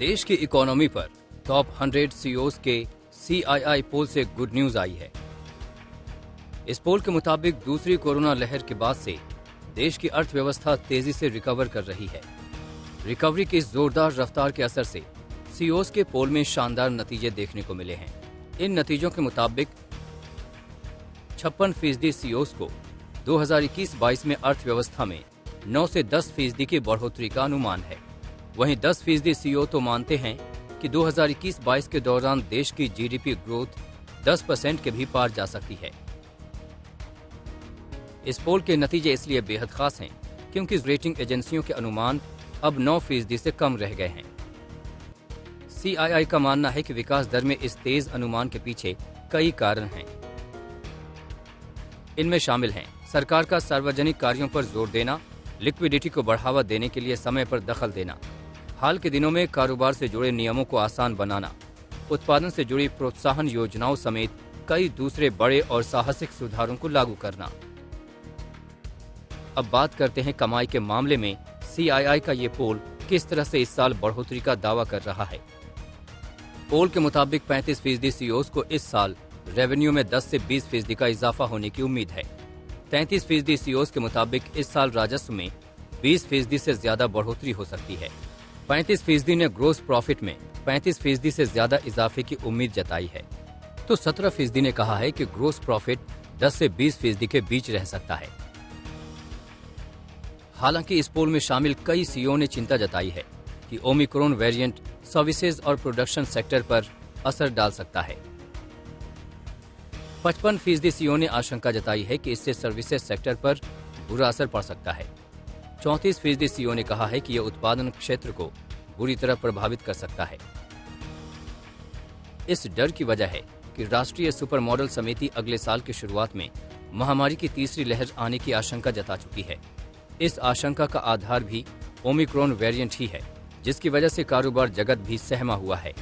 देश की इकोनॉमी पर टॉप 100 सीईओज के CII पोल से गुड न्यूज आई है। इस पोल के मुताबिक दूसरी कोरोना लहर के बाद से देश की अर्थव्यवस्था तेजी से रिकवर कर रही है। रिकवरी की इस जोरदार रफ्तार के असर से सीईओज के पोल में शानदार नतीजे देखने को मिले हैं। इन नतीजों के मुताबिक 56% सीईओज को 2021-22 में अर्थव्यवस्था में 9 से 10% की बढ़ोतरी का अनुमान है। वहीं 10% सीईओ तो मानते हैं कि 2021-22 के दौरान देश की जीडीपी ग्रोथ 10% के भी पार जा सकती है। इस पोल के नतीजे इसलिए बेहद खास हैं क्योंकि रेटिंग एजेंसियों के अनुमान अब 9% से कम रह गए हैं। CII का मानना है कि विकास दर में इस तेज अनुमान के पीछे कई कारण हैं। इनमें शामिल हैं सरकार का सार्वजनिक कार्यों पर जोर देना, लिक्विडिटी को बढ़ावा देने के लिए समय पर दखल देना, हाल के दिनों में कारोबार से जुड़े नियमों को आसान बनाना, उत्पादन से जुड़ी प्रोत्साहन योजनाओं समेत कई दूसरे बड़े और साहसिक सुधारों को लागू करना। अब बात करते हैं कमाई के मामले में CII का ये पोल किस तरह से इस साल बढ़ोतरी का दावा कर रहा है। पोल के मुताबिक 35% सीईओज को इस साल रेवेन्यू में 10 से 20% का इजाफा होने की उम्मीद है। 33% सीईओज के मुताबिक इस साल राजस्व में 20% से ज्यादा बढ़ोतरी हो सकती है। 35% ने ग्रोस प्रॉफिट में 35% से ज्यादा इजाफे की उम्मीद जताई है, तो 17% ने कहा है कि ग्रोस प्रॉफिट 10 से 20% के बीच रह सकता है। हालांकि इस पोल में शामिल कई सीईओ ने चिंता जताई है कि ओमिक्रॉन वेरिएंट सर्विसेज और प्रोडक्शन सेक्टर पर असर डाल सकता है। 55% सीईओ ने आशंका जताई है कि इससे सर्विसेज सेक्टर पर बुरा असर पड़ सकता है। 34% सीईओ ने कहा है कि यह उत्पादन क्षेत्र को बुरी तरह प्रभावित कर सकता है। इस डर की वजह है कि राष्ट्रीय सुपर मॉडल समिति अगले साल की शुरुआत में महामारी की तीसरी लहर आने की आशंका जता चुकी है। इस आशंका का आधार भी ओमिक्रॉन वेरिएंट ही है, जिसकी वजह से कारोबार जगत भी सहमा हुआ है।